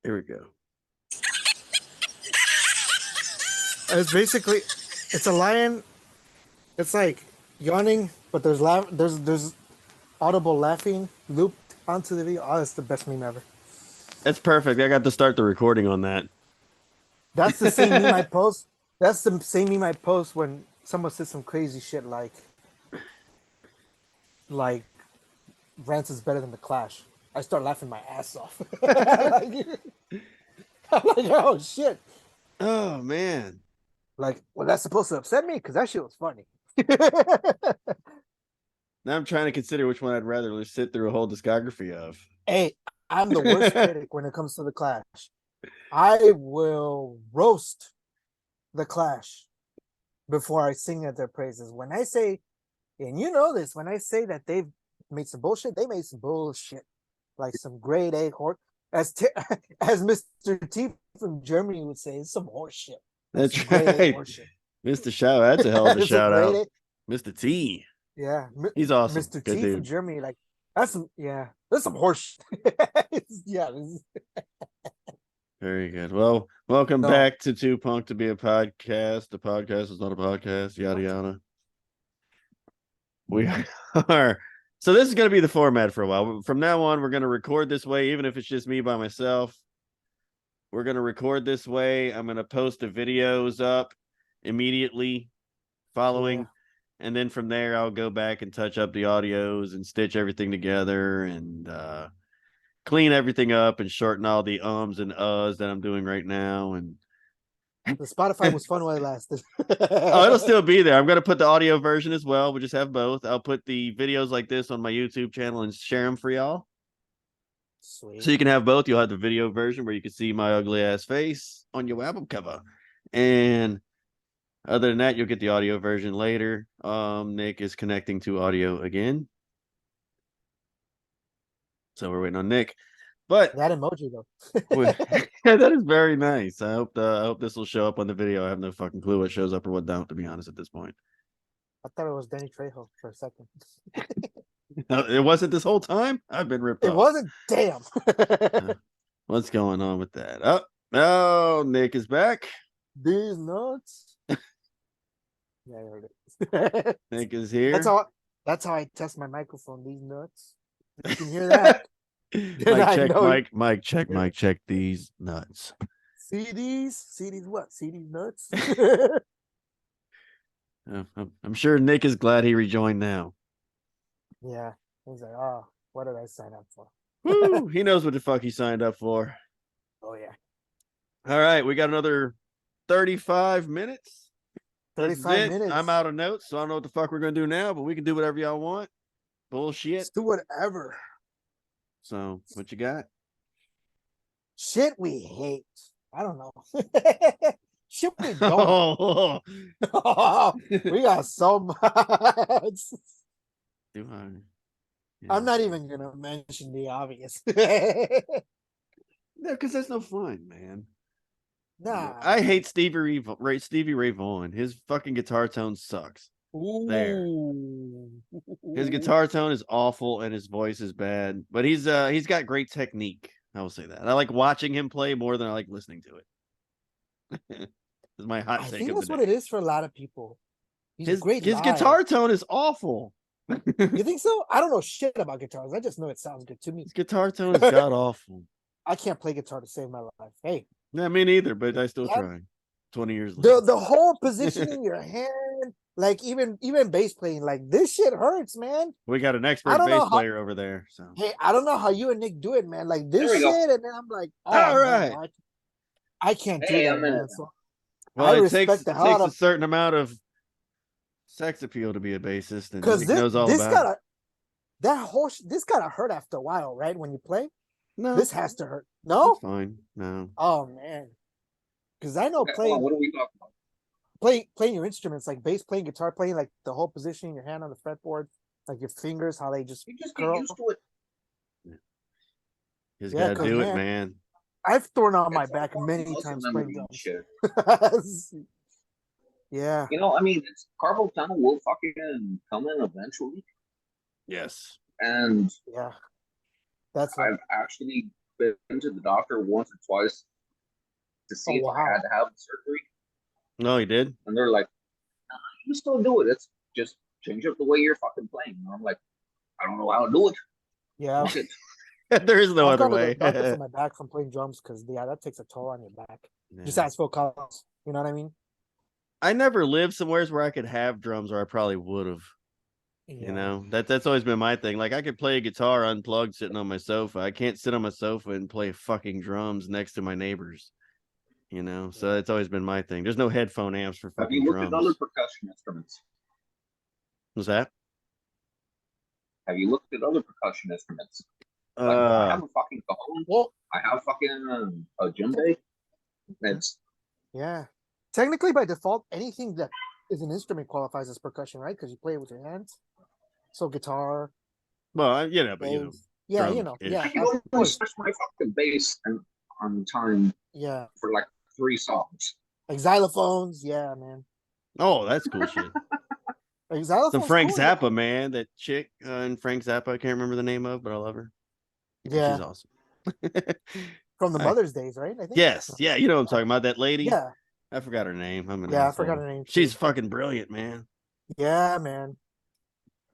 Here we go. It's basically, it's a lion. It's like yawning, but there's audible laughing looped onto the video. Oh, that's the best meme ever. That's perfect. I got to start the recording on that. That's the same meme I post. That's the same meme I post when someone says some crazy shit like Rance is better than the Clash. I start laughing my ass off. like, I'm like, oh shit. Oh man. Like, well, that's supposed to upset me because that shit was funny. Now I'm trying to consider which one I'd rather sit through a whole discography of. Hey, I'm the worst critic when it comes to the Clash. I will roast the Clash before I sing at their praises. When I say, and you know this, when I say that they've made some bullshit, they made some bullshit, like some grade A horse. As Mr. T from Germany would say, it's some horse shit. That's some That's grade A right. horse shit. Mr. Shout, that's a hell of a it's a shout grade out. A. Mr. T. Yeah, He's awesome. Mr. Good T from dude. Germany, like that's some yeah, that's some horse. Yeah, Very good. Well, welcome no, back to Two Punk to be a podcast. The podcast is not a podcast, yada yada. We are. So this is going to be the format for a while. From now on, we're going to record this way, even if it's just me by myself. We're going to record this way. I'm going to post the videos up immediately yeah. following. And then from there, I'll go back and touch up the audios and stitch everything together and clean everything up and shorten all the ums and uhs that I'm doing right now. And The Spotify was fun while it lasted. oh, it'll still be there. I'm going to put the audio version as well. We'll just have both. I'll put the videos like this on my YouTube channel and share them for y'all. So Sweet. you can have both. You'll have the video version where you can see my ugly ass face on your album cover. And other than that, you'll get the audio version later. Nick is connecting to audio again. So we're waiting on Nick. But That emoji though. that is very nice. I hope this will show up on the video. I have no fucking clue what shows up or what don't, to be honest, at this point. I thought it was Danny Trejo for a second. It wasn't this whole time. I've been ripped It off. wasn't. Damn. What's going on with that? Oh, Nick is back. These nuts. Yeah, I heard it. Nick is that's here. how. That's how I test my microphone. These nuts. If you can hear that, then Mike I check, know. Mike check, Mike check these nuts. See these? See these what? See these nuts? I'm sure Nick is glad he rejoined now. Yeah. He's like, oh, what did I sign up for? Woo, he knows what the fuck he signed up for. Oh yeah. All right, we got another 35 minutes. This is 35 it. minutes. I'm out of notes, so I don't know what the fuck we're gonna do now, but we can do whatever y'all want. Bullshit. Let's do whatever. So, what you got? Shit we hate. I don't know. Shit we don't. We got so much. Do I? Yeah. I'm not even gonna mention the obvious. No, because that's no fun, man. Nah. I hate Stevie Ray Vaughan. His fucking guitar tone sucks. There. Ooh. His guitar tone is awful and his voice is bad, but he's got great technique. I will say that. I like watching him play more than I like listening to it. Is my hot I take think of the that's what day. it is for a lot of people. He's His great his live. guitar tone is awful. You think so? I don't know shit about guitars. I just know it sounds good to me. His guitar tone is god awful. I can't play guitar to save my life. Hey. Yeah, me neither, but I still try. 20 years later. The whole positioning your hand, like even bass playing, like this shit hurts, man. We got an expert bass player over there. So hey, I don't know how you and Nick do it, man. Like this shit, go. and then I'm like, oh all no, right. I can't do Hey, that, I'm in. man. So Well, I it respect the hell takes out a of certain amount of sex appeal to be a bassist, and because Nick knows all this about gotta it. this gotta hurt after a while, right? When you play, No, this has to hurt. No, that's fine. No, oh man, because I know Okay, hold on, what are we talking about? playing your instruments like bass playing, guitar playing, like the whole positioning your hand on the fretboard, like your fingers, how they just You just get curl. used to it. you just Yeah, gotta because do it, man, man. I've thrown out my It's back all many muscle times memory playing and drums. shit. Yeah, You know, I mean, it's carpal tunnel will fucking come in eventually, Yes. and yeah, that's right. I've actually been to the doctor once or twice to see if I wow. had to have the surgery, No, he did. and they're like, nah, "You still do it. It's just change up the way you're fucking playing." And I'm like, "I don't know how to do it. Yeah. Fuck it." There is no I've other gone to the way. doctor for my back from playing drums because yeah, that takes a toll on your back. Just Yeah. ask Phil Collins. You know what I mean? I never lived somewhere where I could have drums, or I probably would have. Yeah. You know, that's always been my thing. Like I could play a guitar unplugged sitting on my sofa. I can't sit on my sofa and play fucking drums next to my neighbors. You know, so it's always been my thing. There's no headphone amps for Have fucking you looked at other drums. percussion instruments? Was that? Have you looked at other percussion instruments? Like, I have a fucking cajon. Well, I have fucking a djembe. It's yeah. Technically, by default, anything that is an instrument qualifies as percussion, right? Because you play it with your hands. So guitar, well, you know, but you know, bass. Yeah, you drum know. ish. Yeah, I can of only course. switch my fucking bass on time Yeah. for like 3 songs. Like xylophones. Yeah, man. Oh, that's cool shit. Like Some xylophones. Frank Cool, yeah. Zappa, man. That chick in Frank Zappa, I can't remember the name of, but I love her. Yeah. She's awesome. From the I- Mother's Days, right? I think. Yes, yeah, you know what I'm talking about. That lady. Yeah. I forgot her name. I'm an Yeah, I asshole. forgot her name. She's Too. fucking brilliant, man. Yeah, man.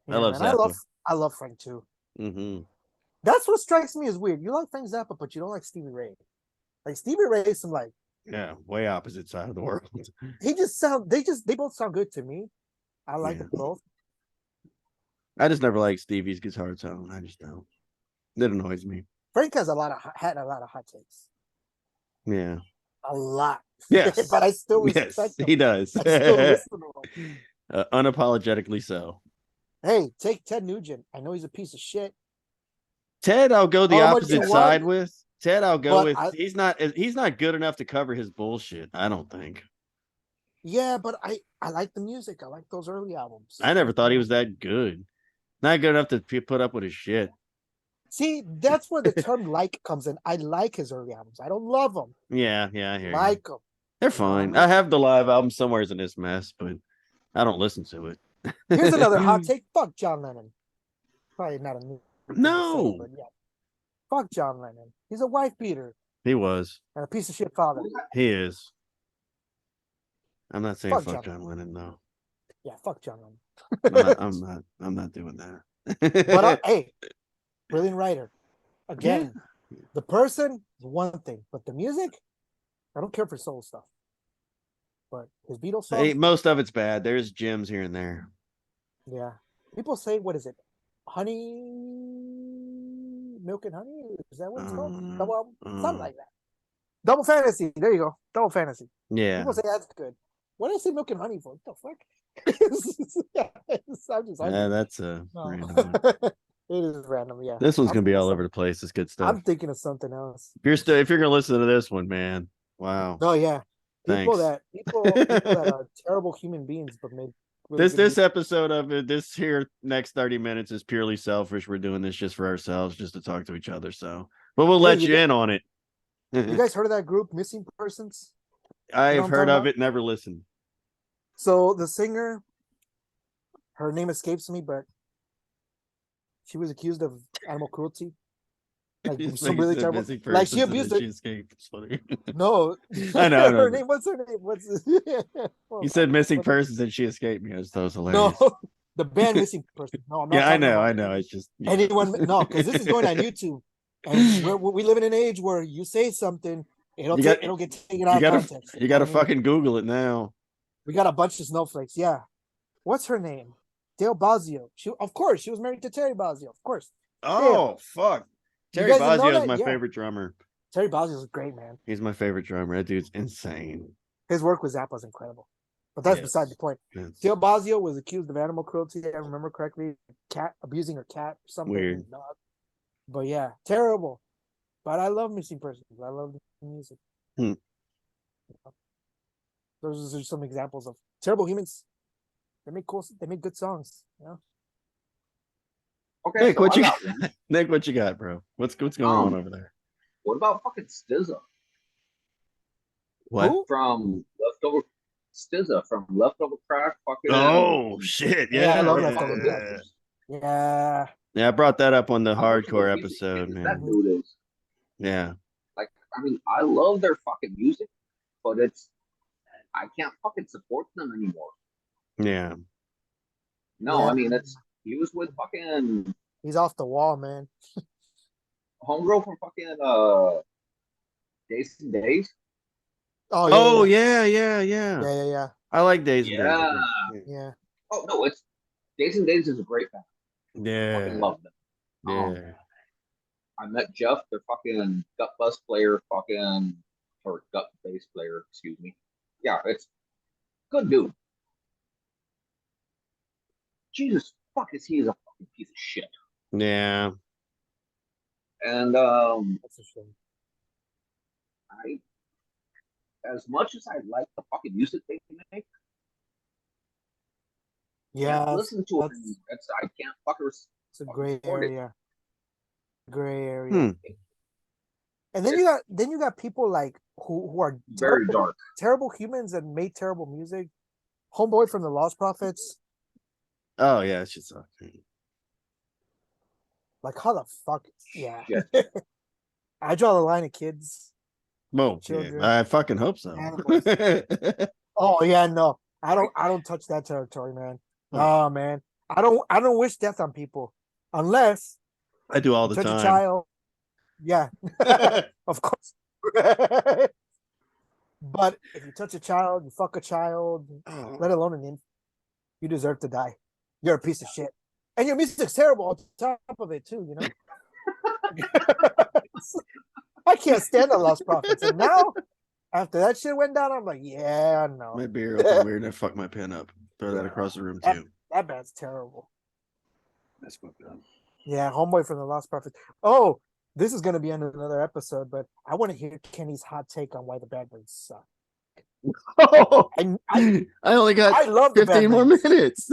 I Yeah, love man. Zappa. I love Frank too. Mm-hmm. That's what strikes me as weird. You like Frank Zappa, but you don't like Stevie Ray. Like Stevie Ray is some like Yeah, way opposite side of the world. they both sound good to me. I like Yeah. them both. I just never liked Stevie's guitar tone. I just don't. It annoys me. Frank has had a lot of hot takes. Yeah. A lot. Yes. But I still Yes, respect them. he does. I still listen to them. Unapologetically so. Hey, take Ted Nugent. I know he's a piece of shit. Ted, I'll go the How much opposite you side want? with. Ted, I'll go But with. I- He's not good enough to cover his bullshit. I don't think. Yeah, but I like the music. I like those early albums. I never thought he was that good. Not good enough to put up with his shit. See, that's where the term like comes in. I like his early albums. I don't love them. Yeah, I hear you. Like them. They're You know what I fine. mean? I have the live album somewhere in this mess, but I don't listen to it. Here's another hot take. Fuck John Lennon. Probably not a new thing to say, No. but yeah. Fuck John Lennon. He's a wife beater He was. and a piece of shit father. He is. I'm not saying Fuck fuck John John Lennon, though. Yeah, fuck John Lennon. I'm not doing that. But hey, brilliant writer. Again, the person is one thing, but the music, I don't care for soul stuff. But his Beatles songs, Hey, most of it's bad. There's gems here and there. yeah. People say, what is it? Honey, milk and honey? Is that what it's called? Double album? Something like that. Double Fantasy. There you go. Double Fantasy. Yeah. People say that's good. What did I say milk and honey for? What the fuck? I'm just Yeah, that's no. random. It is random, yeah. This one's I'm gonna be thinking all of over the place. It's good stuff. I'm thinking of something else. If you're gonna listen to this one, man, wow. No, yeah. People Thanks. people that are terrible human beings but make really good This music. episode of it, this here next 30 minutes is purely selfish. We're doing this just for ourselves, just to talk to each other. So, but we'll let you in on it. You guys heard of that group, Missing Persons? I've I'm heard talking of about? it, never listened. So the singer, her name escapes me, but she was accused of animal cruelty. Like He's some like, really said terrible. missing Like she persons and abused then her. She escaped. It's funny. No, I know. her name. What's her name? What's You said missing persons and she escaped me. I just thought it was No, hilarious. the band Missing Person. No, I'm not. Yeah, I talking know. about I know. It's just yeah. anyone. No, because this is going on YouTube, and we live in an age where you say something, it'll get taken out of context. You gotta I mean, fucking Google it now. We got a bunch of snowflakes. Yeah, what's her name? Dale Bazio. Of course, she was married to Terry Bazio. Of course. Oh fuck. You Terry guys didn't know Bozzio is that? my Yeah. favorite drummer. Terry Bazio is a great man. He's my favorite drummer. That dude's insane. His work with Zappa is incredible. But that's Yes. beside the point. Yes. Dale Bazio was accused of animal cruelty. I remember correctly, abusing her cat or something. Weird. Dog. But yeah, terrible. But I love Missing Persons. I love the music. Hmm. Those are some examples of terrible humans. They make good songs. You know? Okay, Nick, so what I you got got? one. Nick, what you got, bro? What's going on over there? What about fucking SZA What? Who? from Leftover? SZA from Leftover Crack. Fucking. Oh shit! Yeah, I love Yeah, Leftover Crack. Yeah. Yeah, I brought that up on the How much of a hardcore piece of episode, shit man. That dude is. Yeah. Like, I mean, I love their fucking music, but I can't fucking support them anymore. Yeah. No, Yeah, I mean, he was with fucking he's off the wall, man. homegirl from fucking Days and Days. Oh yeah, Oh yeah, yeah, yeah, yeah. yeah, yeah, yeah, I like Days and Days. Yeah. yeah. Oh no, it's Days and Days is a great band. Fucking Yeah. love them. Yeah. I met Jeff, their fucking gut bus player, or gut bass player, excuse me. Yeah, it's good dude. Jesus fuck is he is a fucking piece of shit. Yeah. And That's a shame. I as much as I like the fucking music they make, can't Yes, listen to it. And I can't it's a fucking gray support it. area. Gray area. Hmm. And then you got people like who are Very dark. terrible humans and made terrible music. Homeboy from the Lost Prophets. Oh yeah, it should suck. Like how the fuck? Yeah. Shit. I draw the line of kids. Well, Children. yeah, I fucking hope so. Animals. Oh yeah, no. I don't touch that territory, man. Oh man. I don't wish death on people. Unless I do all you the touch a time. child. Yeah. Of course. But if you touch a child, you fuck a child, let alone an infant, you deserve to die. You're a piece of shit. And your music's terrible on top of it too, you know? I can't stand the Lost Prophets. And now, after that shit went down, I'm like, yeah, no. My beer opened weird and I fucked my pen up. Throw that across the room too. That band's terrible. That's fucked up. Yeah, Homeboy from the Lost Prophets. Oh, this is gonna be in another episode, but I want to hear Kenny's hot take on why the Bad Brains suck. Oh, I I only got I love the 15 more Bad minutes.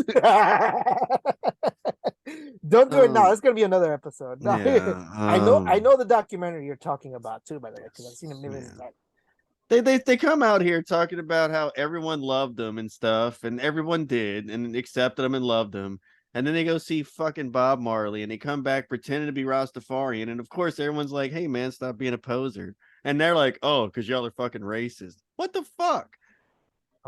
Don't do it now. It's gonna be another episode. No, Yeah, I know the documentary you're talking about too, by the way, because I've seen a million yeah. times. They come out here talking about how everyone loved them and stuff, and everyone did and accepted them and loved them. And then they go see fucking Bob Marley and they come back pretending to be Rastafarian. And of course, everyone's like, hey man, stop being a poser. And they're like, oh, because y'all are fucking racist. What the fuck?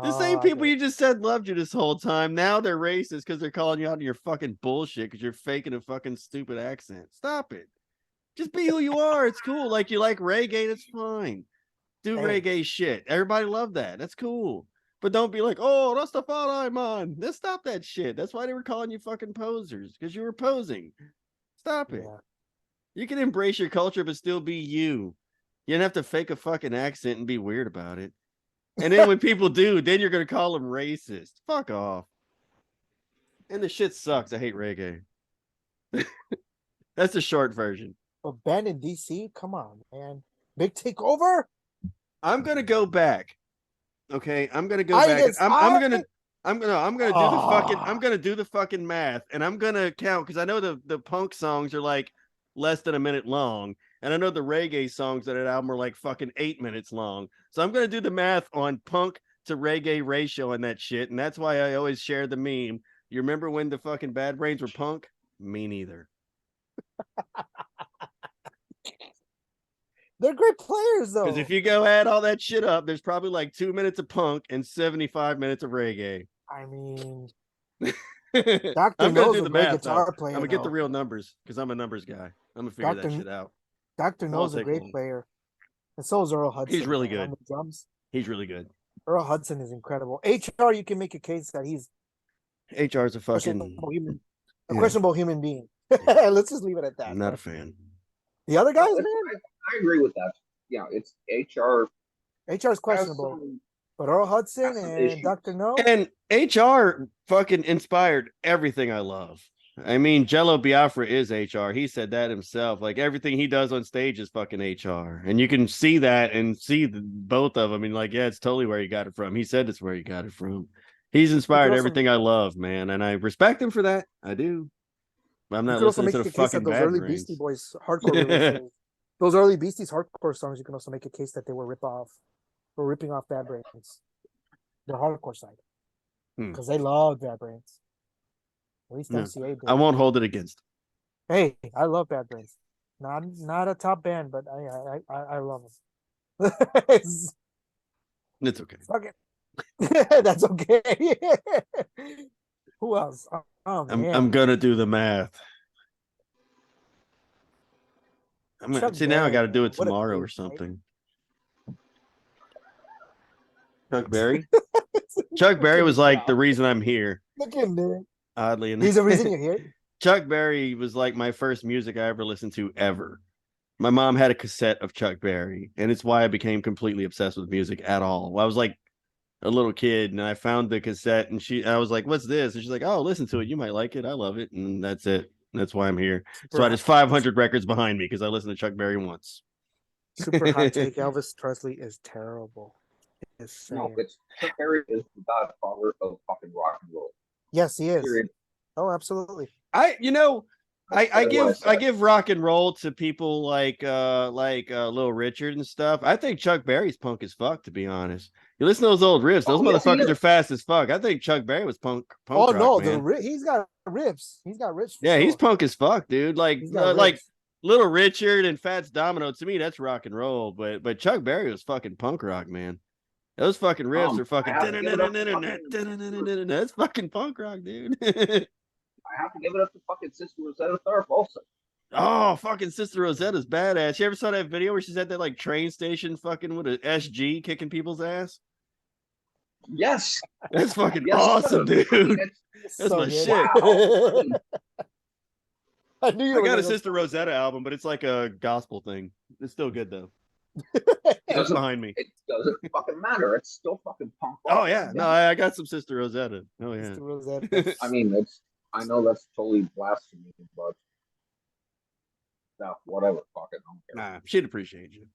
The same people you just said loved you this whole time. Now they're racist because they're calling you out on your fucking bullshit because you're faking a fucking stupid accent. Stop it. Just be who you are. It's cool. Like you like reggae, that's fine. Do reggae shit. Everybody loved that. That's cool. But don't be like, oh, that's the fault I'm on. Let's stop that shit. That's why they were calling you fucking posers, because you were posing. Stop it. Yeah. You can embrace your culture, but still be you. You don't have to fake a fucking accent and be weird about it. And then when people do, then you're gonna call them racist. Fuck off. And the shit sucks. I hate reggae. That's the short version. But band in DC, come on, man. Big takeover. I'm gonna go back. Okay, I'm gonna go I back. guess I'm gonna do the fucking Ah. I'm gonna do the fucking math and I'm gonna count because I know the punk songs are like less than a minute long, and I know the reggae songs on that album are like fucking 8 minutes long. So I'm gonna do the math on punk to reggae ratio and that shit, and that's why I always share the meme. You remember when the fucking Bad Brains were punk? Me neither. They're great players, though. Because if you go add all that shit up, there's probably like 2 minutes of punk and 75 minutes of reggae. I mean, I'm Dr. gonna No's do a the great math. guitar I'm player. gonna get the though. real numbers because I'm a numbers guy. I'm gonna figure that Dr. shit out. Dr. No's a take great long. player. And so is Earl Hudson. He's really man, on good. the drums. He's really good. Earl Hudson is incredible. HR, you can make a case that he's HR's a fucking questionable human being. Let's just leave it at that. I'm not a fan. The other guys, No, man, I agree with that. Yeah, it's HR. HR is questionable. But Earl Hudson has some and issues. Dr. No, And HR fucking inspired everything I love. I mean, Jello Biafra is HR. He said that himself. Like everything he does on stage is fucking HR, and you can see that and see both of them. And like, yeah, it's totally where he got it from. He said it's where he got it from. He's inspired everything I love, man, and I respect him for that. I do. But I'm not listening to the fucking those Bad early Brains. Beastie Boys hardcore releases, those early Beasties hardcore songs, you can also make a case that they were ripping off Bad Brains, the hardcore side, because they love Bad Brains. At least MCA did. I won't hold it against. Hey, I love Bad Brains. Not a top band, but I love them. It's It's okay. fuck it. That's okay. Who else? Oh I'm man, gonna do the math. I'm gonna Chuck see now. I Berry, got to do man. it What a tomorrow or dude, right? something. Chuck Berry. Chuck Look Berry at was me like now. the reason I'm here. Look at me. Oddly enough, He's the reason you're here. Chuck Berry was like my first music I ever listened to ever. My mom had a cassette of Chuck Berry, and it's why I became completely obsessed with music at all. I was like a little kid, and I found the cassette, and I was like, "What's this?" And she's like, "Oh, listen to it. You might like it. I love it." And that's it. That's why I'm here. So I Super, just 500 records behind me because I listened to Chuck Berry once. super hot take. Elvis Presley is terrible. Just No, saying. it's Chuck Berry is the godfather of fucking rock and roll. Yes, he is. Period. Oh, absolutely. I Said what I said. give rock and roll to people like Little Richard and stuff. I think Chuck Berry's punk as fuck, to be honest. You listen to those old riffs; those Oh, yes, he motherfuckers is. are fast as fuck. I think Chuck Berry was punk Oh rock, no, man. he's got rips. He's got rips for Yeah, he's sure. punk as fuck, dude. He's got Like rips. Little Richard and Fats Domino. To me, that's rock and roll. But Chuck Berry was fucking punk rock, man. Those fucking riffs are I fucking. have to give it up to fucking. That's fucking punk rock, dude. I have to give it up to fucking Sister Rosetta Tharpe also. Oh, fucking Sister Rosetta's badass. You ever saw that video where she's at that like train station fucking with an SG kicking people's ass? Yes, That's fucking yes, awesome, sir. I mean, dude. it's That's So my good. shit. wow. I mean, I knew you I were got a gonna Sister Rosetta album, but it's like a gospel thing. It's still good though. it It's doesn't behind me. it doesn't fucking matter. It's still fucking punk Oh rock. yeah, no, I got some Sister Rosetta. Oh yeah. Mr. Rosetta. I mean, it's. I know that's totally blasphemy, but no, whatever. Fuck it, I don't care. Nah, she'd appreciate you.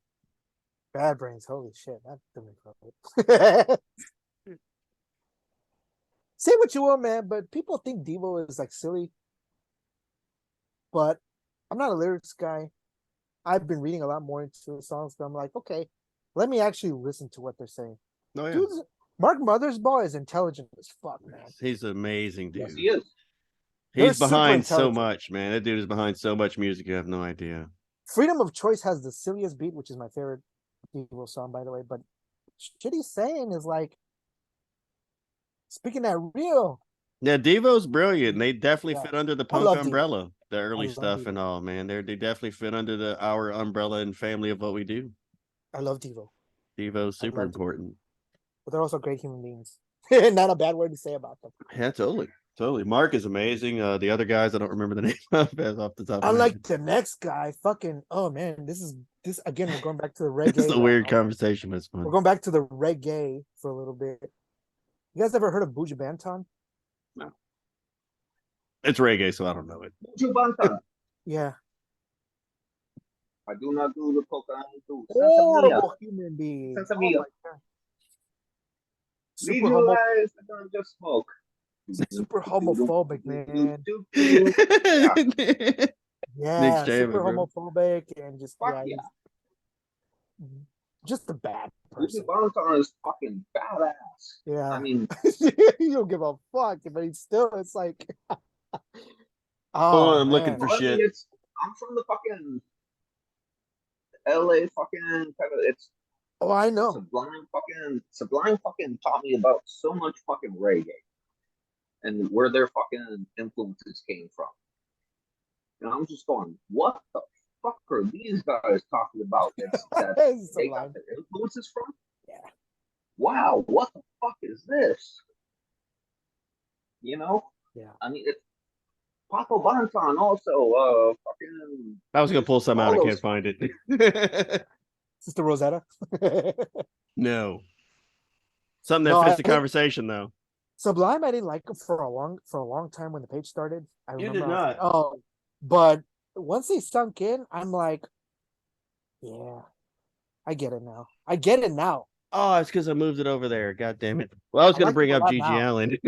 Bad brains. Holy shit. That didn't make Say what you will, man, but people think Devo is like silly. But I'm not a lyrics guy. I've been reading a lot more into the songs, but I'm like, okay, let me actually listen to what they're saying. Oh yeah. Dude, Mark Mothersbaugh is intelligent as fuck, man. He's amazing, dude. Yes, he is. They're He's super behind so intelligent. much, man. That dude is behind so much music. You have no idea. Freedom of Choice has the silliest beat, which is my favorite Devo song, by the way. But shit he's saying is like speaking that real. Yeah, Devo's brilliant. They definitely Yeah. fit under the I punk love Devo. umbrella. The I early love stuff Devo. and all, man. They definitely fit under our umbrella and family of what we do. I love Devo. Devo's super love Devo. important. But they're also great human beings. Not a bad word to say about them. Yeah, totally. Totally. Mark is amazing. The other guys I don't remember the name of as off the top of my Unlike head. the next guy, fucking oh man, this again. We're going back to the It's reggae. a weird route. conversation, but it's fun. We're going back to the reggae for a little bit. You guys ever heard of Buju Banton? No. It's reggae, so I don't know it. Buju Banton. Yeah, I do not do the coke. I do. horrible human being. Sense of me. Super, Legalize the ganja smoke. super homophobic, man. Yeah. Yeah, Nick super Chabot, bro. homophobic and just Fuck yeah, yeah. just a bad person. Buju Banton is fucking badass. Yeah, I mean, you don't give a fuck, but he's still. It's like, Oh, oh I'm looking for man. shit. it's. I'm from the fucking LA fucking kind of. It's Oh, I know. Sublime fucking taught me about so much fucking reggae and where their fucking influences came from. And I'm just going, what the fuck are these guys talking about? That they got their influences from? Yeah. Wow, what the fuck is this? You know? Yeah. I mean, it's Paco Banton also, fucking. I was gonna pull some out. I all can't those- find it. Sister Rosetta. No. Something that No, fits I the think- conversation though. Sublime, I didn't like him for a long time when the page started. I You remember did I was not. like, oh, but once they sunk in, I'm like, yeah, I get it now. I get it now. Oh, it's because I moved it over there. God damn it. Well, I was I gonna like bring him a up lot Gigi now. Allen.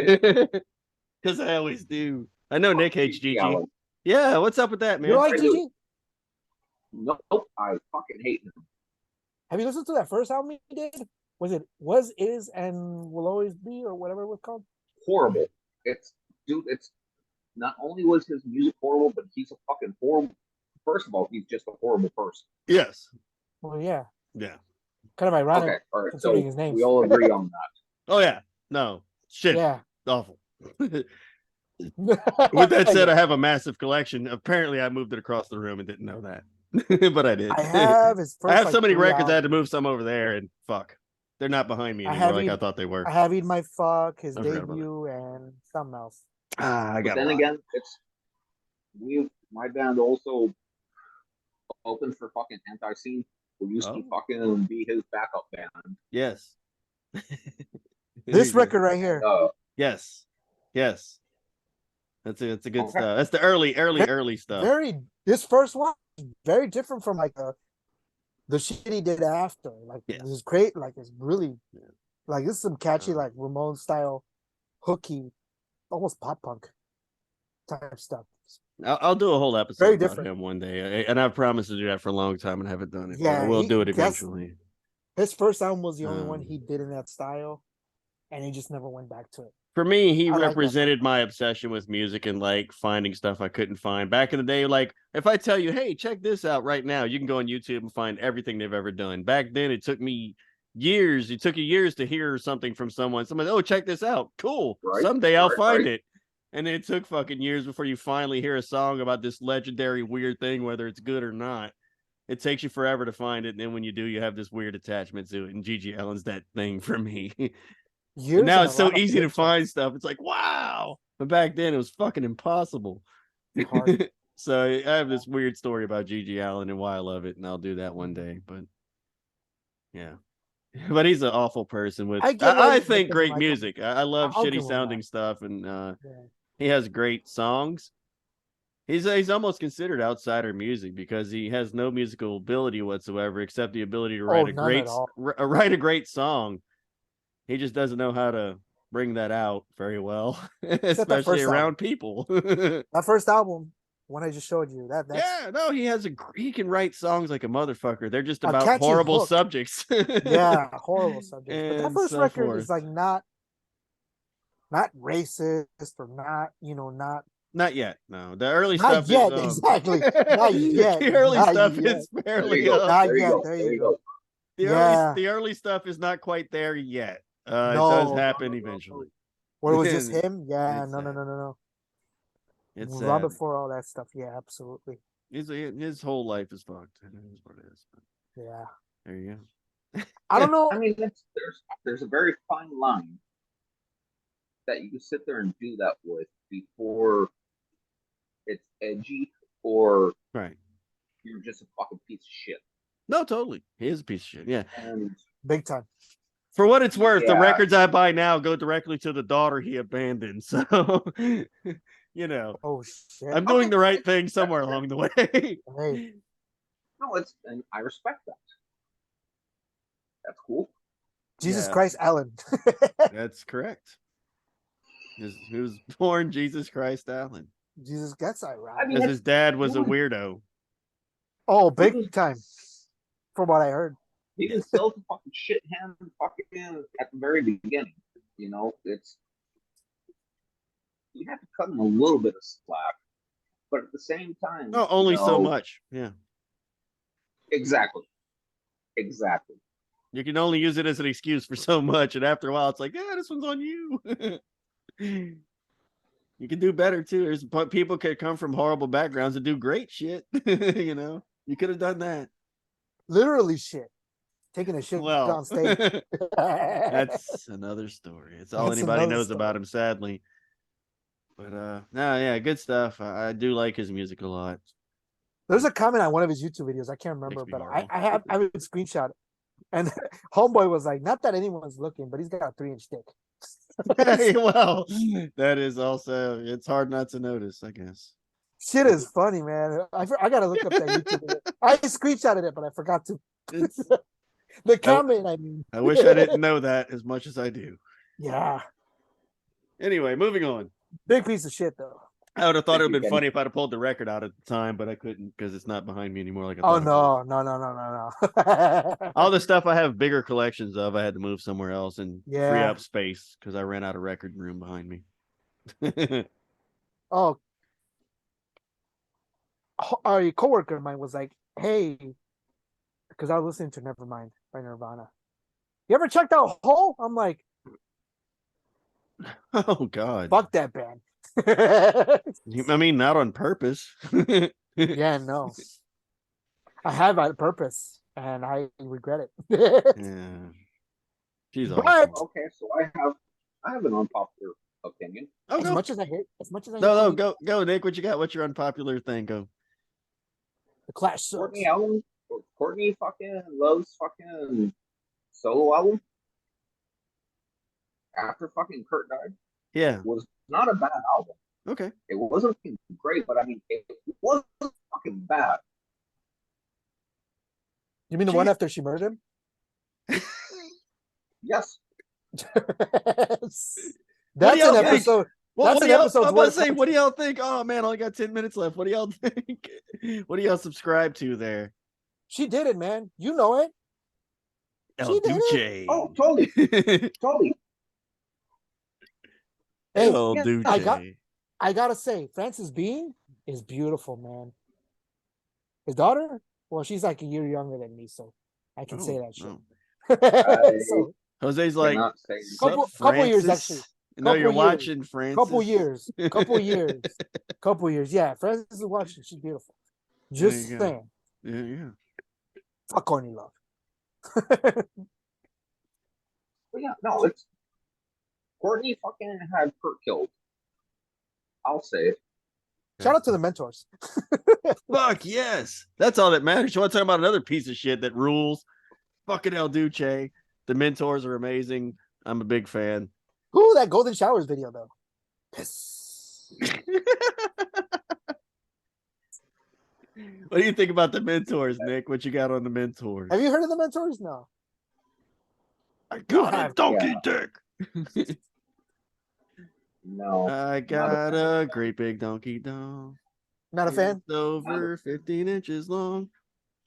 Because I always do. I know Nick hates Gigi. Allen. Yeah, what's up with that, man? You like I do. Gigi? Nope, I fucking hate him. Have you listened to that first album he did? Was, is, and will always be, or whatever it was called? Horrible. It's not only was his music horrible, but he's a fucking horrible first of all, he's just a horrible person. Yes. Well, yeah. Yeah. Kind of ironic Okay, all right. considering So his name. we all agree on that. Oh yeah. No. Shit. Yeah. Awful. With that said, Yeah. I have a massive collection. Apparently, I moved it across the room and didn't know that, but I did. I have his first. I have like, so many 3 records. I had to albums. move some over there, and fuck, they're not behind me I anymore have like I Eat- thought they were. I have Eat My Fuck, his I forgot about debut, and something else. I But got a then lot. again, my band also opened for fucking Anti-Scene, who used to Oh. fucking be his backup band. Yes. This record right here. Yes. Yes. That's a good Okay. stuff. That's the early stuff. This first one is very different from like the shit he did after. Like Yes. this is great. Like it's really Yeah. like this is some catchy Uh-huh. like Ramon style, hooky, almost pop punk type stuff. I'll do a whole episode Very about different. him one day, and I've promised to do that for a long time and haven't done it. Yeah, I will do it that's- eventually. His first album was the only one Um, he did in that style, and he just never went back to it. For me, he I like that. represented my obsession with music and like finding stuff I couldn't find back in the day. Like if I tell you, hey, check this out right now, you can go on YouTube and find everything they've ever done. Back then, it took me years. It took you years to hear something from someone. Somebody, oh, check this out. Cool. Right, Someday I'll right, find right. it. And then it took fucking years before you finally hear a song about this legendary weird thing, whether it's good or not. It takes you forever to find it. And then when you do, you have this weird attachment to it. And Gigi Allen's that thing for me. Years And now and it's a so lot of easy to pictures. find stuff. It's like, wow. But back then it was fucking impossible. Hard. So I have this weird story about Gigi Allen and why I love it, and I'll do that one day. But yeah. But he's an awful person with I think great music. I love I'll shitty give him sounding that. stuff, and Yeah. he has great songs. He's almost considered outsider music because he has no musical ability whatsoever except the ability to write none at all. write a great song. He just doesn't know how to bring that out very well, especially first around album. people. That first album, one I just showed you, that's Yeah, no, he can write songs like a motherfucker. They're just A about catchy horrible hook. subjects. yeah, horrible subjects. But that And first so record forth. is like not racist or not, not Not yet. No, the early Not stuff yet, is exactly. Not yet. The early Not stuff yet. is There fairly you go. Not There you yet. go. There There you you go. go. the early stuff is not quite there yet. It does No, happen no. eventually. Where it was just him? Yeah, It's no, no, sad. no, no, no. It's Right sad. before all that stuff. Yeah, absolutely. His whole life is fucked. It is what it is. Yeah. There you go. I don't know. I mean, there's a very fine line that you can sit there and do that with before it's edgy or Right. you're just a fucking piece of shit. No, totally. He is a piece of shit. Yeah. And Big time. For what it's worth, the Yeah. records I buy now go directly to the daughter he abandoned. So, Oh shit. I'm doing the right thing somewhere along the way. Hey, no, and I respect that. That's cool. Jesus Yeah. Christ, Allen. That's correct. He was born Jesus Christ Allen. Jesus gets I ironic. mean, Because his dad was a he was- weirdo. Oh, big time. From what I heard. He was still the fucking shit hand fucking at the very beginning. It's you have to cut him a little bit of slack, but at the same time, No, only so much. Yeah. Exactly. You can only use it as an excuse for so much. And after a while, it's like, yeah, this one's on you. You can do better too. There's people could come from horrible backgrounds and do great shit. You could have done that. Literally shit. Taking a shit Well, on stage. that's another story. It's all That's anybody another knows story. about him, sadly. But no, yeah, good stuff. I do like his music a lot. There's a comment on one of his YouTube videos. I can't remember, Makes me but horrible. I would screenshot it. And Homeboy was like, not that anyone's looking, but he's got a 3-inch dick. Well, that is also, it's hard not to notice, I guess. Shit is funny, man. I gotta look up that YouTube video. I screenshotted it, but I forgot to. It's, The comment, I mean. I wish I didn't know that as much as I do. Yeah. Anyway, moving on. Big piece of shit, though. I would have thought it Thank would have you, been Kenny. funny if I'd have pulled the record out at the time, but I couldn't because it's not behind me anymore. Like I Oh, thought it was. no. All the stuff I have bigger collections of, I had to move somewhere else and free Yeah. up space because I ran out of record room behind me. Oh, a coworker of mine was like, "Hey," because I was listening to Nevermind by Nirvana. You ever checked out Hole? I'm like, Oh God. fuck that band. I mean, not on purpose. Yeah, no. I have on purpose and I regret it. Yeah. She's But awesome. Okay, so I have an unpopular opinion. Oh, as go. much as I hate No, Kobe, go, Nick. What you got? What's your unpopular thing? Go. the Clash sucks. Courtney fucking loves fucking solo album after fucking Kurt died Yeah. was not a bad album. Okay. It wasn't great, but I mean, it wasn't fucking bad. You mean the one after she murdered him? Yes. That's an think? episode. What That's do an y'all? episode's I'm about to worth of say, what do y'all think? Oh man, I only got 10 minutes left. What do y'all think? What do y'all subscribe to there? She did it, man. You know it. El She did it. Duce. Oh, totally, totally. Hey, El yeah, Duce. I gotta say, Frances Bean is beautiful, man. His daughter, well, she's like a year younger than me, so I can say that shit. Oh. I So Jose's like, cannot say. "Sup, couple years Francis?" actually. No, Couple you're years. watching Francis. Couple years. Yeah, Frances is watching. She's beautiful. Just There you go. saying. Yeah. Fuck Courtney Love. But yeah, no, it's Courtney fucking had Kurt killed. I'll say it. Shout out to the mentors. Fuck yes. That's all that matters. You want to talk about another piece of shit that rules? Fucking El Duce. The mentors are amazing. I'm a big fan. Ooh, that Golden Showers video though. Piss. What do you think about the mentors, Nick? What you got on the mentors? Have you heard of the mentors? No. I got a have. donkey dick. No. I got a great big donkey dong. Not a fan? It's over 15 inches long.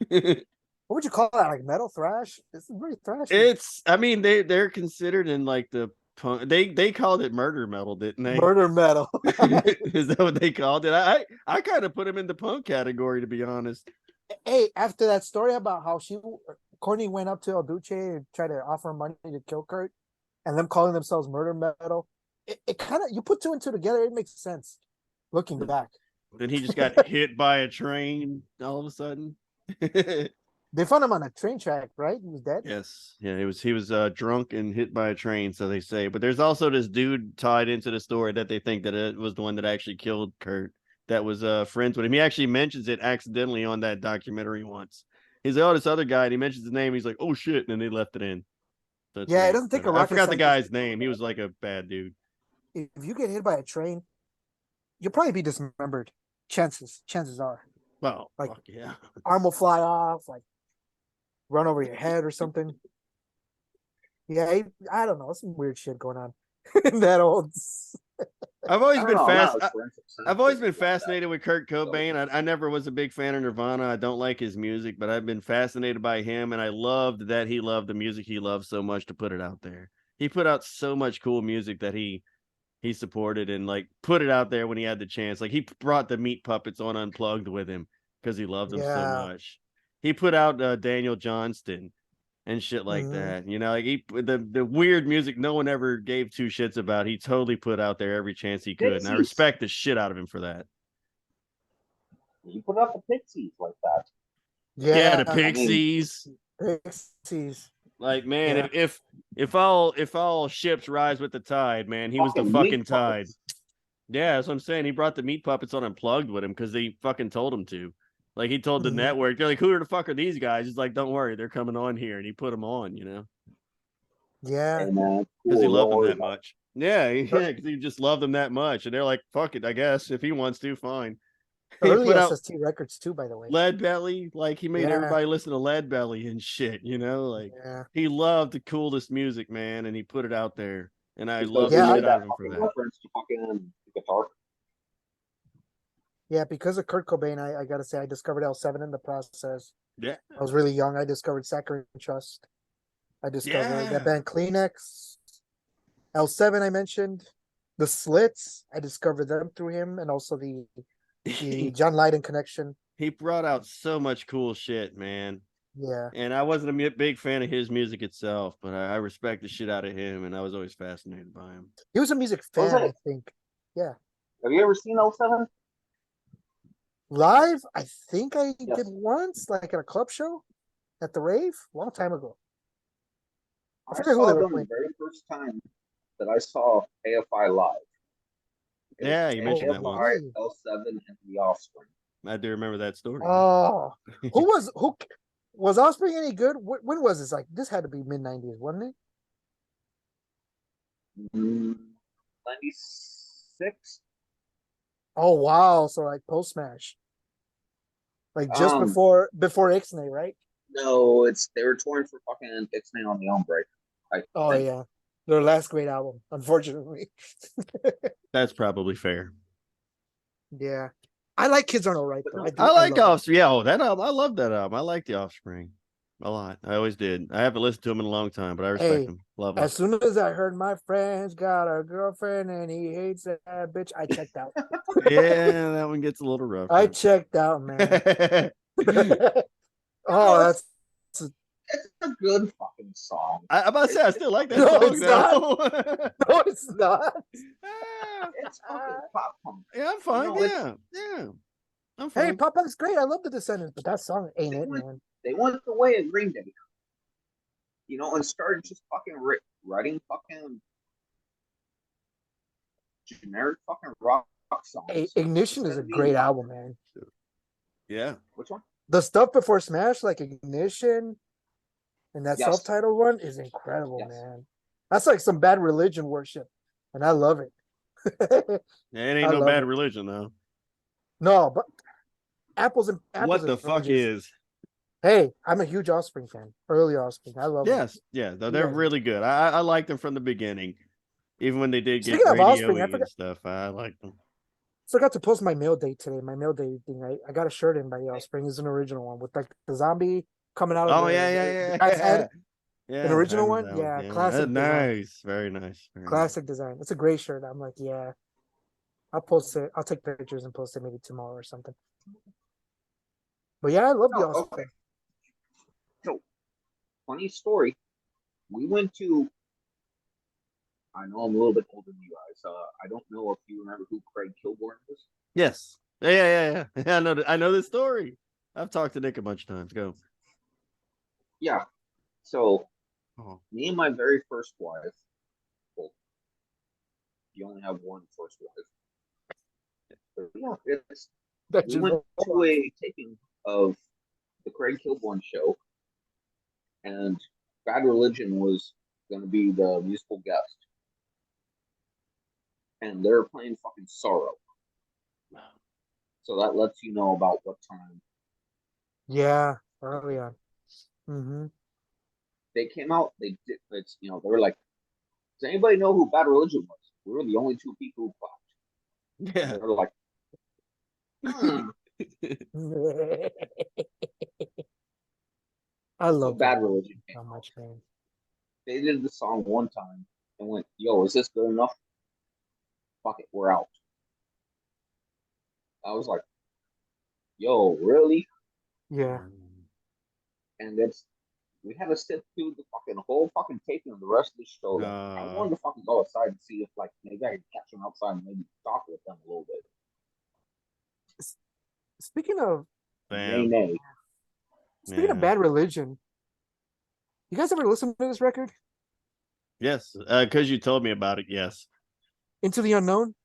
What would you call that? Like metal thrash? It's very thrashy. It's, I mean, they're considered in like the punk. They called it murder metal, didn't they? Murder metal. Is that what they called it? I kind of put them in the punk category, to be honest. Hey, after that story about how Courtney went up to El Duce and tried to offer him money to kill Kurt, and them calling themselves murder metal, it kind of, you put two and two together, it makes sense. Looking back, Then he just got hit by a train all of a sudden. they found him on a train track, right? He was dead. Yes. Yeah, he was drunk and hit by a train, so they say. But there's also this dude tied into the story that they think that it was the one that actually killed Kurt, that was friends with him. He actually mentions it accidentally on that documentary once. He's like, oh, this other guy, and he mentions his name. He's like, oh shit, and then they left it in. So Yeah, it doesn't take a rocket I forgot the scientist. guy's name. He was like a bad dude. If you get hit by a train, you'll probably be dismembered. Chances are. Well, Like- fuck yeah. Arm will fly off, like run over your head or something. Yeah, I don't know. Some weird shit going on in that old. I've always I don't been know, fast. I'm not a forensic I've always scientist been like that. fascinated with Kurt Cobain. I never was a big fan of Nirvana. I don't like his music, but I've been fascinated by him, and I loved that he loved the music he loved so much to put it out there. He put out so much cool music that he supported and like put it out there when he had the chance. Like he brought the Meat Puppets on Unplugged with him because he loved them so Yeah. much. He put out Daniel Johnston and shit like Mhm. that. You know, like the weird music no one ever gave two shits about. He totally put out there every chance he could, and I Pixies. respect the shit out of him for that. You put out the Pixies like that. Yeah, the Yeah, Pixies. Pixies. Like, man, Yeah. if all ships rise with the tide, man, he was the Meat fucking tide. Puppets. Yeah, that's what I'm saying. He brought the Meat Puppets on Unplugged with him because they fucking told him to. Like he told the Mhm. network, they're like, "Who the fuck are these guys?" He's like, "Don't worry, they're coming on here," and he put them on. You know, Yeah. Hey man, because he cool, loved don't them worry that about much. Yeah, because he just loved them that much, and they're like, "Fuck it, I guess if he wants to, fine." He Early put out SST records too, by the way. Lead Belly, like he made Yeah. everybody listen to Lead Belly and shit. You know, like Yeah. he loved the coolest music, man, and he put it out there, and I Because love he the Yeah, shit made out that of him for fucking that. reference to fucking guitar. Yeah, because of Kurt Cobain, I gotta say I discovered L7 in the process. Yeah, I was really young. I discovered Saccharine Trust. I discovered Yeah. that band Kleenex. L7 I mentioned. The Slits, I discovered them through him, and also the the John Lydon connection. He brought out so much cool shit, man. Yeah. And I wasn't a big fan of his music itself, but I respect the shit out of him, and I was always fascinated by him. He was a music fan, I think. Yeah. Have you ever seen 07? Live, I think I Yes. did once, like at a club show at the rave, a long time ago. I forget who saw they were them the playing. very first time that I saw AFI live. It was Yeah, you mentioned that once. AFI, L7, and The Offspring. I do remember that story. Oh, who was Offspring any good? When was this? Like this had to be mid-90s, wasn't it? 96? Oh wow, so like post Smash, like just before Ixnay, right? No, they were touring for fucking Ixnay on the Homeboy. Oh yeah, their last great album, unfortunately. That's probably fair. Yeah, I like Kids Are No Right though. I like Offspring. Yeah, that album. I love that album. I like the Offspring a lot. I always did. I haven't listened to him in a long time, but I respect him. Love him. As soon as I heard my friend's got a girlfriend and he hates that bitch, I checked out. Yeah, that one gets a little rough. I checked out, man. That's it's a good fucking song. I'm about to say I still like that No, song. it's not. No, it's not. It's fucking pop punk. Yeah, I'm fine. Yeah. I'm fine. Hey, pop punk's great. I love the Descendants, but that song ain't it, man. They went the way of Green Day, and started just fucking writing fucking generic fucking rock songs. Ignition is a great album, man. Yeah. Which one? The stuff before Smash, like Ignition, and that self-titled one is incredible, man. That's like some Bad Religion worship, and I love it. It ain't no Bad Religion though. No, but apples and what the fuck is? Hey, I'm a huge Offspring fan. Early Offspring, I love them. Yeah, they're really good. I liked them from the beginning, even when they did get Offspring, and stuff. I liked them. Forgot to post my mail date today. My mail date thing. I got a shirt in by Offspring. Is an original one with like the zombie coming out of the guy's head. Yeah, an original one. Yeah, classic. Nice, very nice. Classic design. It's a great shirt. I'm like, yeah. I'll post it. I'll take pictures and post it maybe tomorrow or something. But yeah, I love the Offspring. So, funny story. We went to. I know I'm a little bit older than you guys. I don't know if you remember who Craig Kilborn was. Yes. Yeah. I know the story. I've talked to Nick a bunch of times. Go. Yeah. So, me and my very first wife. Well, you only have one first wife. But yeah, we went to a taping of the Craig Kilborn show, and Bad Religion was going to be the musical guest. And they're playing fucking Sorrow. So that lets you know about what time. Yeah, early on. Mm-hmm. They came out, they did, they were like, does anybody know who Bad Religion was? We were the only two people who clapped. Yeah. They were like, I love Bad Religion so much, man. They did the song one time and went, yo, is this good enough? Fuck it, we're out. I was like, yo, really? Yeah. And we had to sit through the whole fucking taping of the rest of the show. I wanted to fucking go outside and see if maybe I could catch them outside and maybe talk with them a little bit. Speaking of Speaking of Bad Religion, you guys ever listen to this record? Yes, because you told me about it. Yes. Into the Unknown.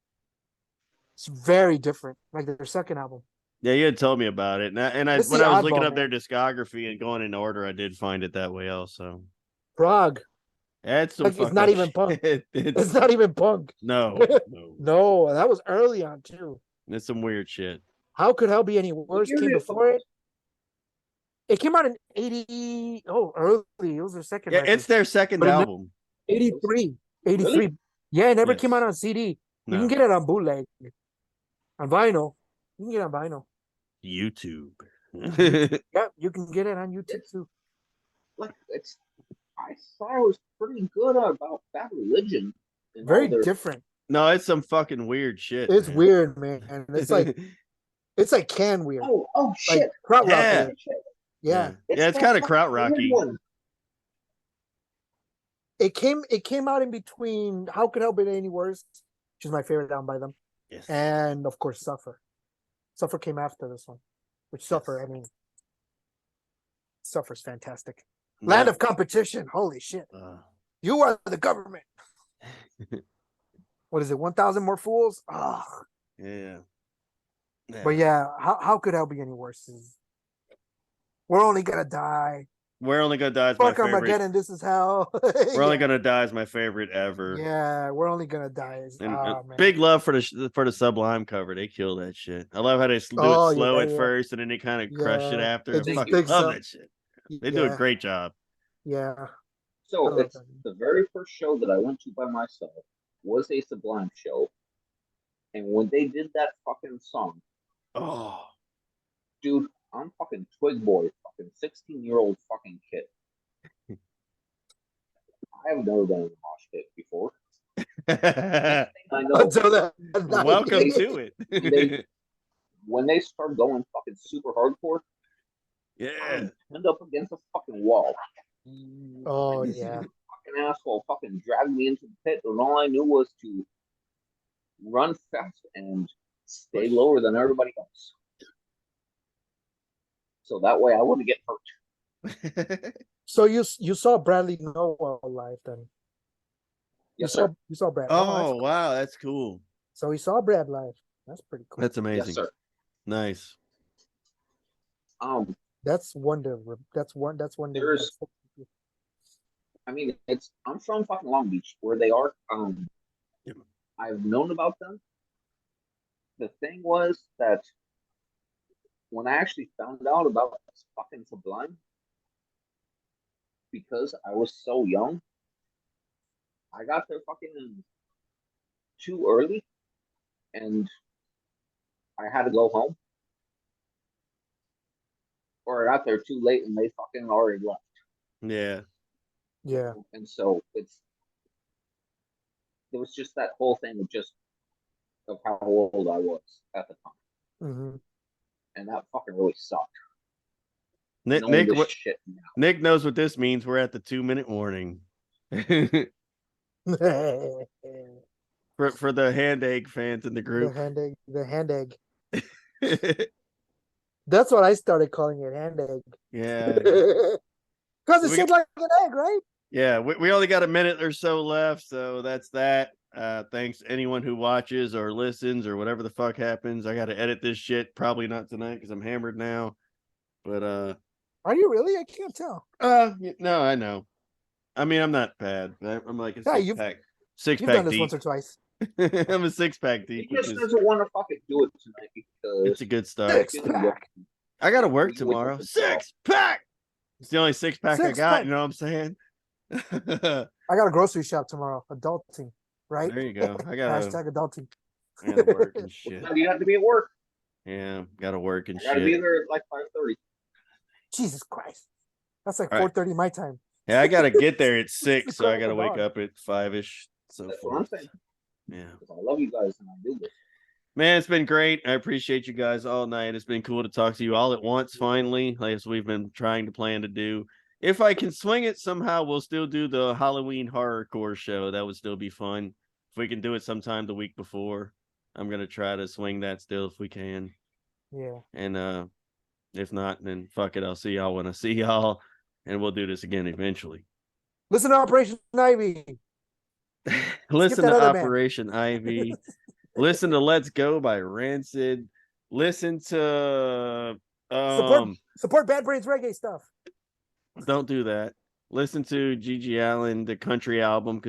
It's very different, like their second album. Yeah, you had told me about it, and I when I was looking up their discography and going in order, I did find it that way also. Prague. That's some it's not even punk. It's not even punk. No. No, that was early on too. It's some weird shit. How Could Hell Be Any Worse came before it. It came out in 80. Oh, early. It was their second. Yeah, it's their second album. 83. Really? Yeah, it never came out on CD. You can get it on bootleg, on vinyl. You can get it on vinyl. YouTube. Yeah, you can get it on YouTube too. I thought it was pretty good about Bad Religion. Very different. No, it's some fucking weird shit. It's weird, man. It's like It's like can weird, Oh like shit. krautrock Yeah. weird. Yeah. Yeah, it's that kind of fucking krautrocky. weird one. It came out in between How Could Help It Any Worse, which is my favorite album by them, Yes. and of course Suffer. Suffer came after this one, which Suffer, I mean, Suffer's fantastic. Land of Competition, holy shit. You are the government. What is it, 1,000 More Fools? Oh. Yeah. But yeah, how could Hell Be Any Worse? We're only gonna die. We're Only Gonna Die is my Fuck favorite. Armageddon, this is hell. We're Only Yeah. Gonna Die is my favorite ever. Yeah, We're Only Gonna Die. And Man. big love for the Sublime cover. They kill that shit. I love how they do Oh, it slow yeah, at yeah. first and then they kind of crush it Yeah, after. it I just fucking picks love up. that shit. They do a great job. Yeah. So love it's that. the very first show that I went to by myself was a Sublime show. And when they did that fucking song, Oh, dude, I'm fucking Twig Boy, fucking 16-year-old fucking kid. I have never been in a mosh pit before. I know. Until that night. welcome to it. When they start going fucking super hardcore, Yeah. I'm pinned up against a fucking wall. Oh, This yeah. fucking asshole fucking dragged me into the pit, and all I knew was to run fast and stay lower than everybody else. So that way I wouldn't get hurt. So you saw Bradley Noah live then? Yes, sir. You saw Brad. Oh, wow, that's cool. So he saw Brad live. That's pretty cool. That's amazing. Yes, sir. Nice. That's wonder. That's one. There's- I mean, I'm from fucking Long Beach, where they are. Yep. I've known about them. The thing was that when I actually found out about this fucking Sublime, because I was so young, I got there fucking too early, and I had to go home, or I got there too late, and they fucking already left. Yeah. Yeah. And so it was just that whole thing of how old I was at the time, Mm-hmm. and that fucking really sucked. Nick, Knowing this what, shit now. Nick knows what this means. We're at the 2-minute warning. For the hand egg fans in the group. The hand egg. That's what I started calling it, hand egg. Yeah. Because it's shaped like an egg, right? Yeah, we only got a minute or so left, so that's that. Thanks anyone who watches or listens or whatever the fuck happens. I got to edit this shit. Probably not tonight because I'm hammered now. But are you really? I can't tell. no, I know. I mean, I'm not bad. I'm like a you've six You've pack done this deep. once or twice. I'm a 6-pack deep. He just doesn't want to fucking do it tonight because It's a good start. 6-pack. I got to work tomorrow. 6-pack. It's the only 6-pack I got. 6-pack. You know what I'm saying? I got a grocery shop tomorrow. Adulting, right? There you go. I Hashtag adulting. gotta work and What shit. time do you have to be at work? Yeah, gotta work and I gotta be shit. there at like 5:30. Jesus Christ. That's like All right. 4:30 my time. Yeah, I gotta get there at 6, so I Call gotta the wake dog. up at 5-ish. So That's what I'm forth. saying. Yeah. Because I love you guys and I do this. Man, it's been great. I appreciate you guys all night. It's been cool to talk to you all at once, finally, as we've been trying to plan to do. If I can swing it somehow, we'll still do the Halloween horrorcore show. That would still be fun. If we can do it sometime the week before, I'm gonna try to swing that still if we can. Yeah. And if not, then fuck it. I'll see y'all when I see y'all, and we'll do this again eventually. Listen to Operation Ivy. Listen that to other band. Operation Ivy. Listen to Let's Go by Rancid. Listen to Support Bad Brains reggae stuff. don't do that. Listen to Gigi Allen, the country album, because